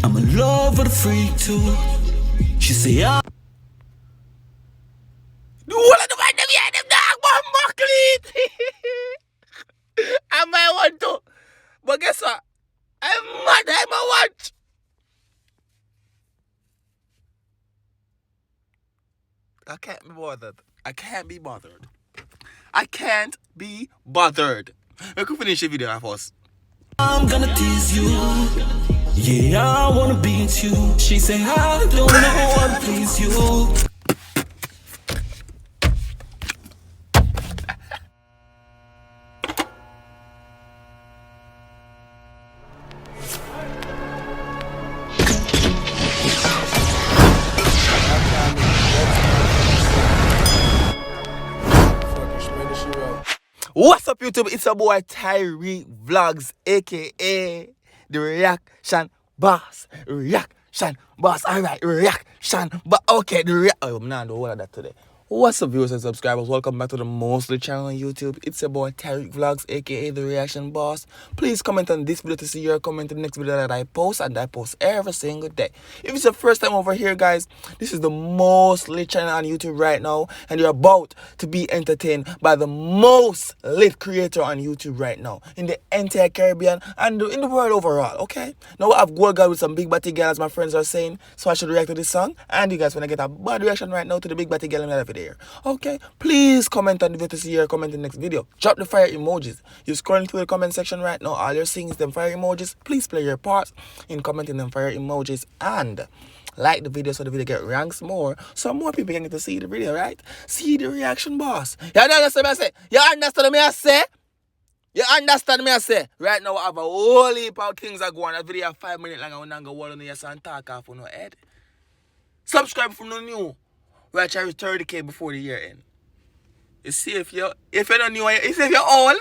I'm in love with a freak too. She say, I The whole of the man them hear them dog bomb clean. I might want to. But guess what? I'm mad, I'm a watch. I can't be bothered. I can't be bothered. I can't be bothered. We could finish the video first. I'm gonna tease you. Yeah, I wanna beat you. She say, I don't know how to please you. What's up, YouTube? It's your boy Tyrekevlogs, aka the reaction boss. Reaction boss. Alright, reaction boss. Okay, I'm not doing all of that today. What's up, viewers and subscribers? Welcome back to the mostly channel on YouTube. It's your boy Tyrekevlogs, aka the reaction boss. Please comment on this video to see your comment in the next video that I post, and I post every single day. If it's your first time over here, guys, this is the most lit channel on YouTube right now, and you're about to be entertained by the most lit creator on YouTube right now in the entire Caribbean and in the world overall. Okay, now I have GoldGadHub with some big batty girl, as my friends are saying, so I should react to this song, and you guys want to get a bad reaction right now to the big batty girl in the video. Okay, please comment on the video to see your comment in the next video. Drop the fire emojis. You're scrolling through the comment section right now. All you're seeing is them fire emojis. Please play your part in commenting them fire emojis and like the video so the video get ranks more, so more people can get to see the video, right? See the reaction, boss. You understand me I say? You understand me I say? You understand me I say? Right now I have a whole heap of things that go on. That video 5 minutes long, and I'm going to go on your son talk off on your head. Subscribe from the new. We are trying to 30K before the year end. You see, if you're not new, if you're old,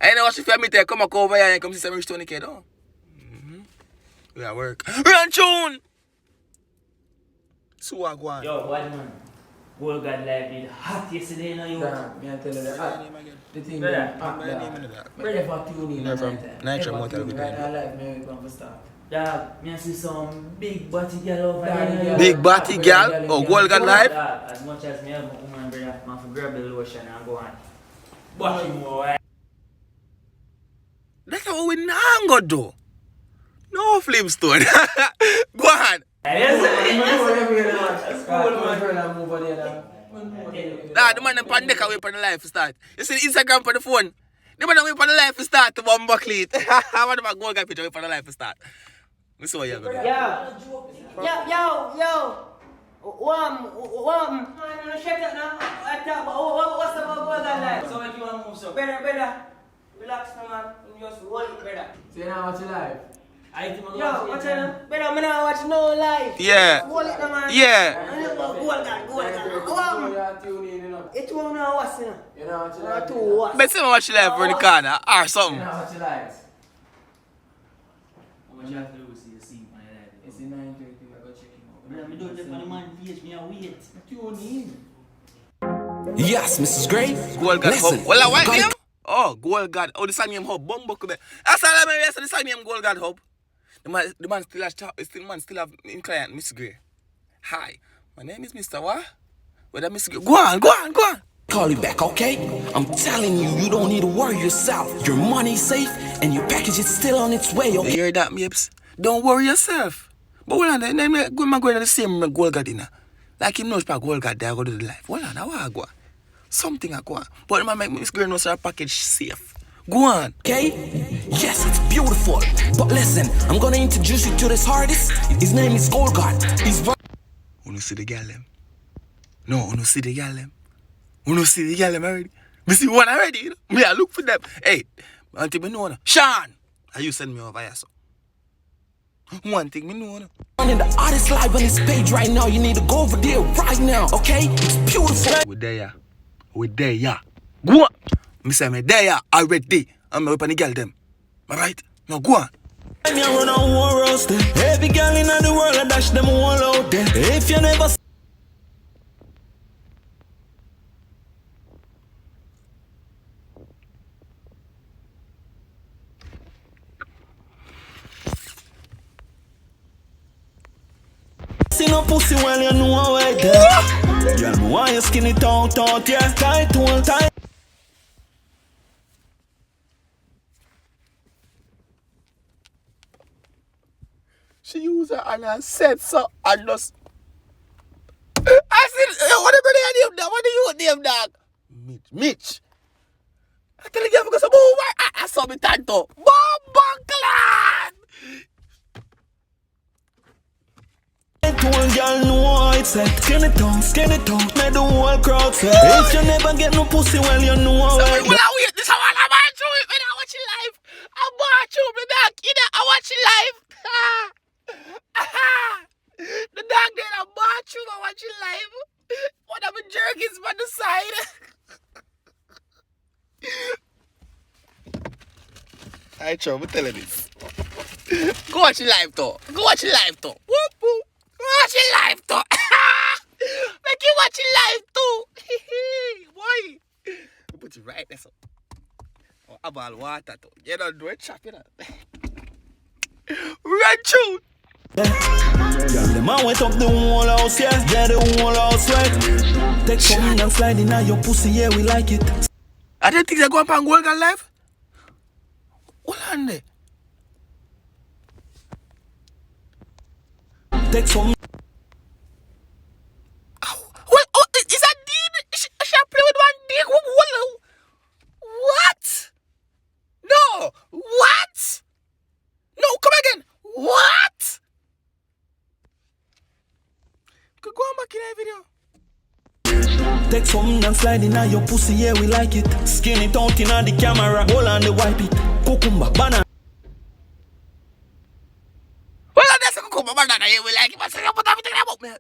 I know what if you meet there, come back over here and come see some reach 20K though. We are work. Run tune! So what go on? Yo, what man? GoldGadHub did hot yesterday, you know you. Damn, me I tell you that. The thing Brother, that hot that. Ready for tuning in from Nitro Motor with right now, like me, we going to start. Dog, me I see some big body girl over there. Big body girl? Oh, GoldGadHub? As much as me have a woman, brother, I have to grab the lotion and go on. Body more. That's how we not go do. No flipstone. Go on. Nah, the man on deck away from the life start. You see the Instagram for the phone. The man away from the life start to bomb buckle. I want to go get picture away from the life start. We saw you. Yo. Shut up now. What's about GoldGadHub? So if you want to move, so better. Relax, no man. Just roll it, brother. So you now watch your life? Yo, watch it. Better, I'm not watch no live. Yeah. Roll it, no man. Yeah. It won't know what's in it. You know watch your Or life? two what's. But someone watch live for the corner or You something. know watch your life? How much you have to do to see my life? It's in 9:30, I go check him out. Brother, me don't take on the man page, me a wait. Tune in. Yes, Mrs. Gray. GoldGadHub. Well, what gotta name? Oh, GoldGadHub. Oh, the song name Hub. Bumbuckle there. That's all I mean. The song name GoldGadHub. The man still have in client, Miss Gray. Hi, my name is Mr. What? Whether Miss Gray. Go on. call you back, okay? I'm telling you, you don't need to worry yourself. Your money's safe and your package is still on its way, You okay? hear that, Mapes? Don't worry yourself. But hold on, then I'm going to the same GoldGadHub, you know. Like him knows about GoldGadHub, they go to the life. Hold on, I go on. Something I go on. But it might make Miss Gray know so her package safe. Go on. Okay? Yes, it's beautiful. But listen, I'm gonna introduce you to this artist. His name is GoldGadHub. He's You see the girl them? No, you see the girl them? You see the girl them already? Me see one already, you know? Me I look for them. Hey, one thing me know now. Sean! You send me over here, so. One thing me know now. running the artist live on his page right now. You need to go over there right now, okay? It's beautiful. We there, yeah. Go on. Me say me there already. I'm up on the girl them. Alright? Now go on. Me a run a whole roster. Every girl in the world I dash them all out there. If you never See no pussy while you know where there. Girl, me want you skinny out, yeah. Tight, hold tight. She used her and I said so and just. I said, what the name dog? What do you name dog? Mitch. I tell you, because I saw me tanto. Bombonclan! One girl know it's set. Skinny tongue, make the whole crowd say. If you never get no pussy, well you know So where when I wait, this is what I'm watching it when I watch it live. I'm watching me dog. You know, I watch it live. The dog there, I'm watching, I watch it live. One of my jerkins by the side. I try, I'm telling this. Go watch it live though. Go watch it live though. Whoop whoop. Watch it live though. Make you watch it live too. Boy. Put it right there so. Oh, I'm all water too. You don't do it, chop it up. Run through. Girl, the man went up the whole house, yeah. Yeah, the whole house, right. Take something and slide in on your pussy, yeah, we like it. I don't think they're going to GoldGadHub live. Hold on there. Take some. Oh, is that D? She play with one dick? What? No. What? No, come again. What? Go on back in that video. Take something and slide in on your pussy, yeah, we like it. Skin it out in on the camera, hold on the wipe it. Cucumber, banana. Well, that's a cucumber banana, yeah, we like it. But say, put everything about me.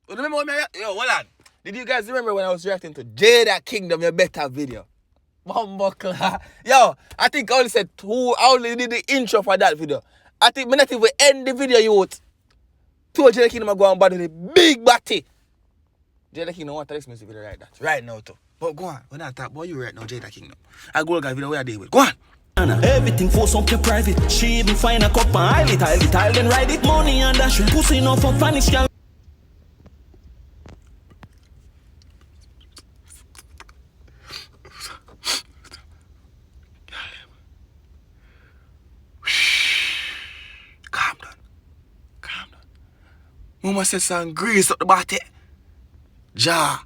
Remember when yo, hold on. Did you guys remember when I was reacting to Jada Kingdom, your better video? Bumbuckler. Yo, I think I only said I only did the intro for that video. I think me not even end the video, you would. Told Jada Kingdom I go and battle the big batty. Jada Kingdom want to text music video like that. Right now too. But go on, when I talk about you right now, Jada Kingdom. I go get video where I deal with. Go on. Everything for some private. She even find a cup and highlight, then ride it money and dash. Pussy enough for vanish, girl. Mama said some grease up the body. Ja.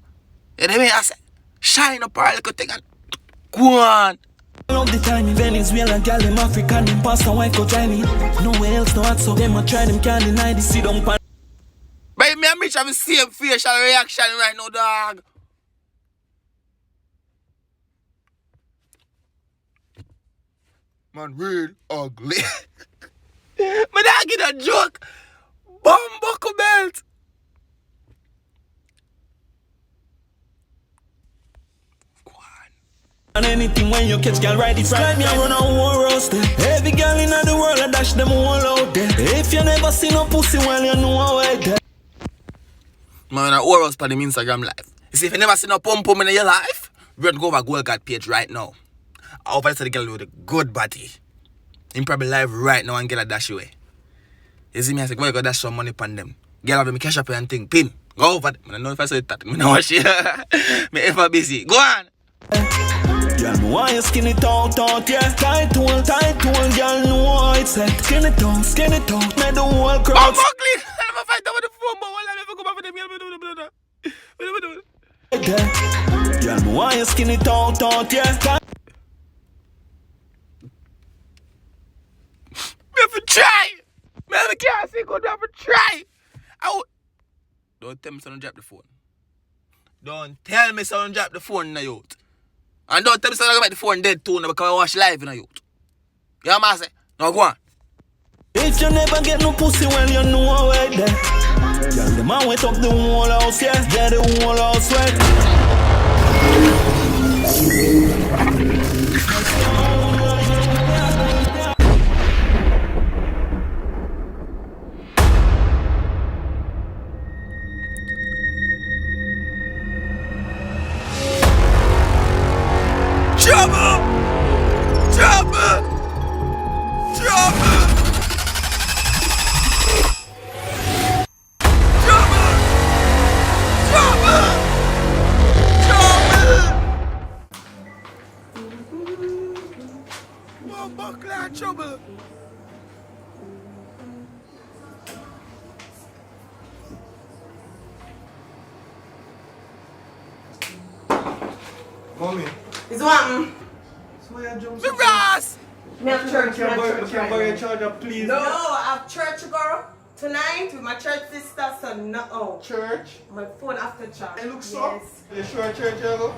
You know what I mean? I said, shine up our little thing and go on. Love the time in Venezuela, girl, them African, them pasta wife go try me. Nowhere else no hot, so them a try, them can't deny the sit down pan. But me and Mitch have the same facial reaction right now, dog. Man, real ugly. My dog get a joke. Bumbuckle belt. Go on. And anything when you catch girl right, it's right, me I run a war roaster. Every girl in the world I dash them all out there. If you never see no pussy, well you know where there. Man, I war roast on the Instagram live. You see, if you never see no pum-pum in your life, we're going to go over GoldGadHub page right now. I over to the girl with a good body. Him probably live right now and get a dash away. You see me, I say, go dash some money upon them. Girl have me cash up and think, pin, go over them. I don't know if I said that. I know what she me ever busy. Go on. Girl, me want you skinny out, yeah. Tight hold, girl, know it's set. Skinny out, make the whole crowd. I'm ugly. I'm a fight over the phone, but I'll never go back with them. Girl, me want you skinny out, yeah. Me have to try. Me have to can't say go down for try. Don't tell me someone drop the phone. Don't tell me someone drop the phone in the youth. And don't tell me someone make the phone dead too because I watch live in the youth. You know what I'm saying? Now go on. If you never get no pussy, well you know where there. Girl, the man went up the whole house, yeah. Yeah, the whole house, right. Mommy. It's one. So you jump Me Ross! Me have church. Can I borrow your charger, please? No, I have church to go tonight with my church sister, so no. Church? My phone after church. It looks so. Yes. You sure church you go?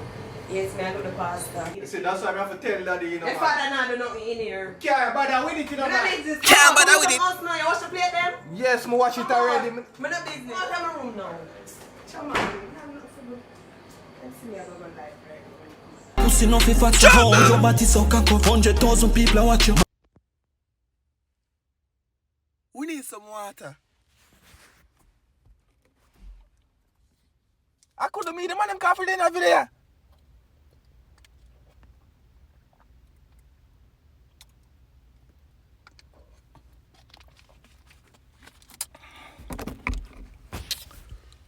Yes, me I go to the pastor. You see, that's why I have to tell daddy, you know. My man. father now do nothing in here. Can't bother with it, you know, Me no man. business. Can't bother with it. House now, you watch the plate them? Yes, me watch it already. Me no business. Go to my room now. Come on. Let's see me I go live right. Pussy no fi fat you hold your body so cock up 100,000 people are watch you. We need some water. I couldn't meet them and them coffee dinner over there.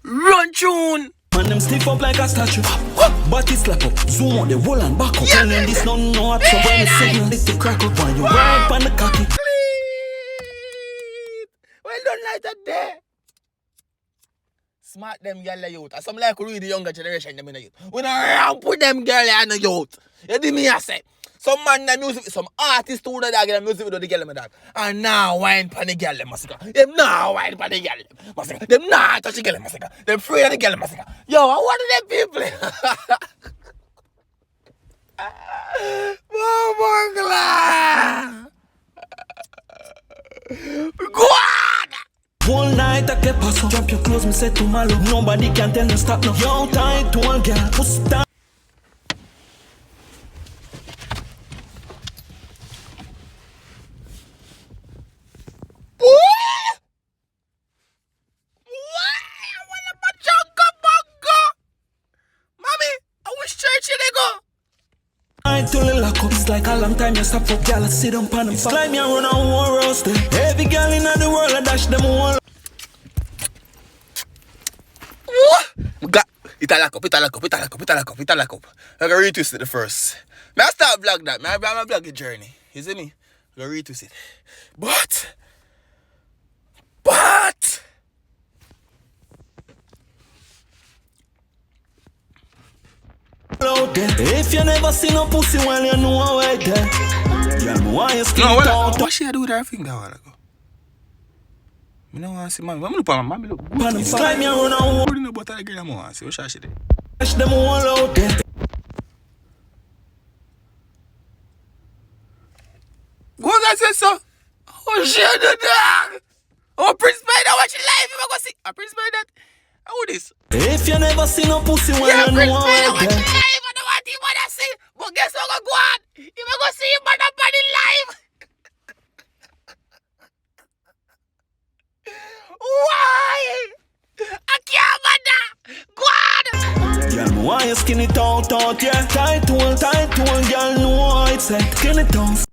Run tune! And them stiff up like a statue. Body slap up, zoom on the wall and back up. Tell them this no up, so when the signal it to crack up. When you ride on the cocky. Clean! Well done like that there. Smart them girl youth. And some like really the younger generation them in the youth. We don't ramp with them girl in the youth. You do me I say. Some man the music, some artist who that get music video the girl them dog. And now wine pan the girl them massacre. Them now wine pan the girl them massacre. Them now touch the girl them massacre. Them free of the girl them massacre. Yo, what are them people? Mama Go on! Whole night I kept pass up. Drop your clothes, me say to my love. Nobody can tell me stop now. Yo, tight to one girl. Pussy down. To the lock up, it's like a long time you stop for girl, I sit on pan and fuck. It's like me and run a war roasted. Every girl in the world, I dash them all. Got it a lock up. I gotta retwist it the first. May I start vlog that? May I vlog the journey? You see me? I gotta retwist it. But if you never see no pussy, well you know how I there. Girl, why you skin out? what she do with her finger a while ago? I don't want to see man. I'm look at my man. Look Man, it's like me and run a war. I don't know about that girl. I want to see what she did. Dash them all out there. What I say so? Oh shit, the dog. Oh Prince Spider, watch it live. You go see. Prince Spider. How this? If you never see no pussy, well Yeah, you Prince know Spider, how watch I it there. live. I don't want him to see. But guess what? Go on. You go see him on the body live. Why? I can't bother. Go on. Girl, why you skin it out, yeah. Tight to one, girl, know how it's like. Skin it out.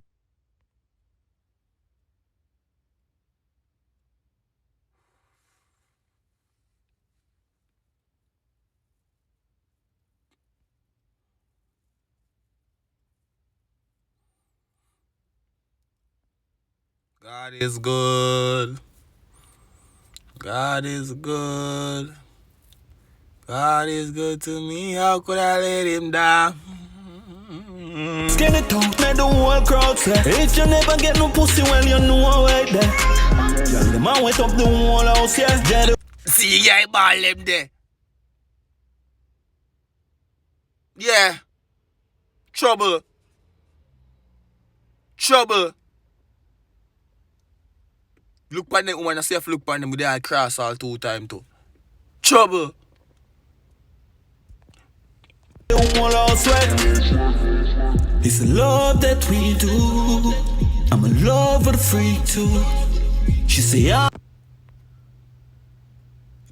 God is good. God is good. God is good to me. How could I let him down? Skin it out, make the whole crowd say. If you never get no pussy, well you know how I there. Girl, the man went up the whole house, yeah. See, yeah, I ball them there. Yeah. Trouble. Look on them woman, I see if look on them with their cross all 2 times too. Trouble. The whole house wet. It's the love that we do. I'm in love with a freak too. She say, yeah.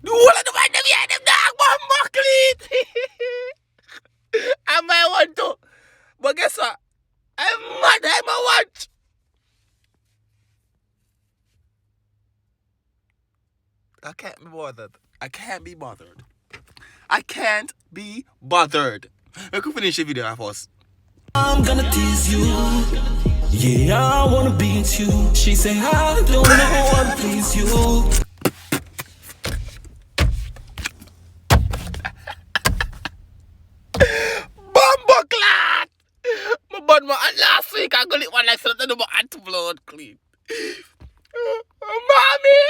The whole of the man them here, them dog bomb clean. I might want to. But guess what? I'm mad, I'm a watch. I can't be bothered. I could finish the video first. I'm gonna tease you. Yeah, I wanna beat you. She say, I don't know how to please you. Bumbo can go lick one like something about anti blood clean. Mommy!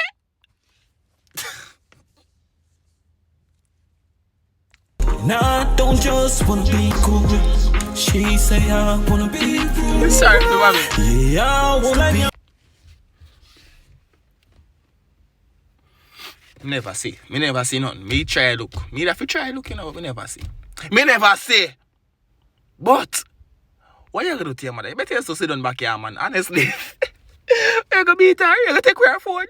Nah, don't just wanna be cool. She say I wanna be rude. Sorry for mommy. Yeah, I wanna be. Me never see nothing. Me try look. Me have to try looking out, me never see. Me never see. But what you gonna do to your mother? You better just sit down back here, man. Honestly. You gonna beat her, you gonna take her phone.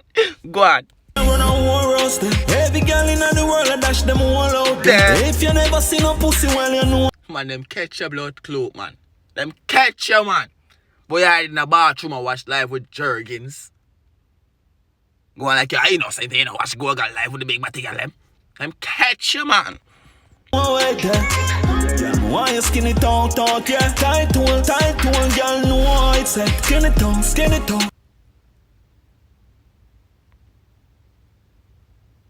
Go on. Run a war roast. Every girl in the world I dash them all out there. Yeah. If you never see no pussy, well you know. Man, them catch your blood clot, man. Them catch you, man. Boy, you hide in the bathroom and watch live with Jergens. Go on like you're innocent, you know, watch go live with the big batty girl, them. Them catch you, man. Why you skinny talk, yeah. Tight to one, girl, no how it's like. Skinny talk.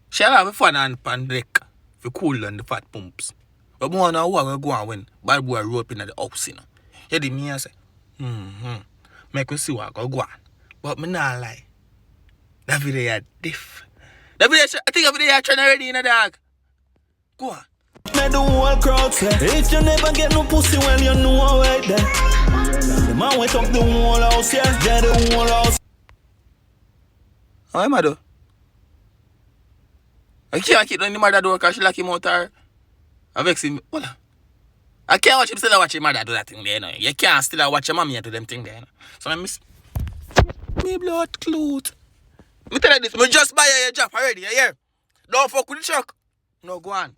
Shall I have fun and pan deck for cool on the fat pumps. But more now what we go on when bad boy roll up in the house, you know. You did me and say, make we see what go on. But me not lie. That video is diff. That video, I think that video trying already in a dog. Go on. Let the whole crowd say, if you never get no pussy, well you know how it there. The man went up the whole house, yeah, the whole house. How am I do? I can't keep doing the mother door because she like him out her. I vex him. Hold on. I can't watch him still watch his mother do that thing there, you know. You can't still watch your mommy do them thing there, you know. So I miss me blood clot. Me tell you this, me just buy your job already, you hear? Don't fuck with the truck. No, go on.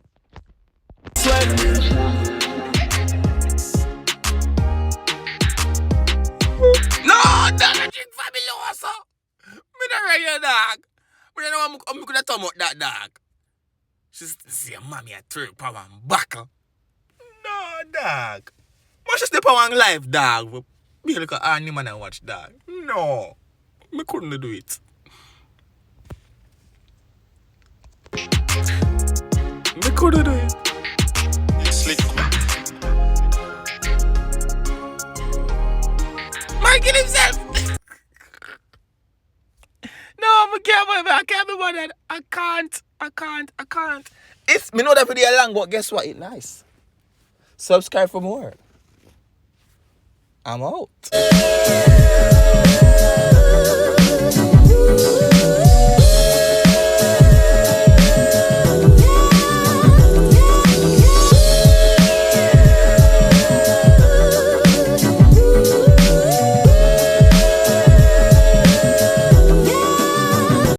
No, that's a drink fabuloso. Me not ready, your dog. Me don't know how me could have thumb out that dog. She's see your mommy at 3 power and buckle. No, dog. Must just step on live, dog. Be like an animal and watch dog. No. Me couldn't do it. Me couldn't do it. Slick. Michael himself. No, I can't be bothered. I can't. It's me know that video long, but guess what? It's nice. Subscribe for more. I'm out.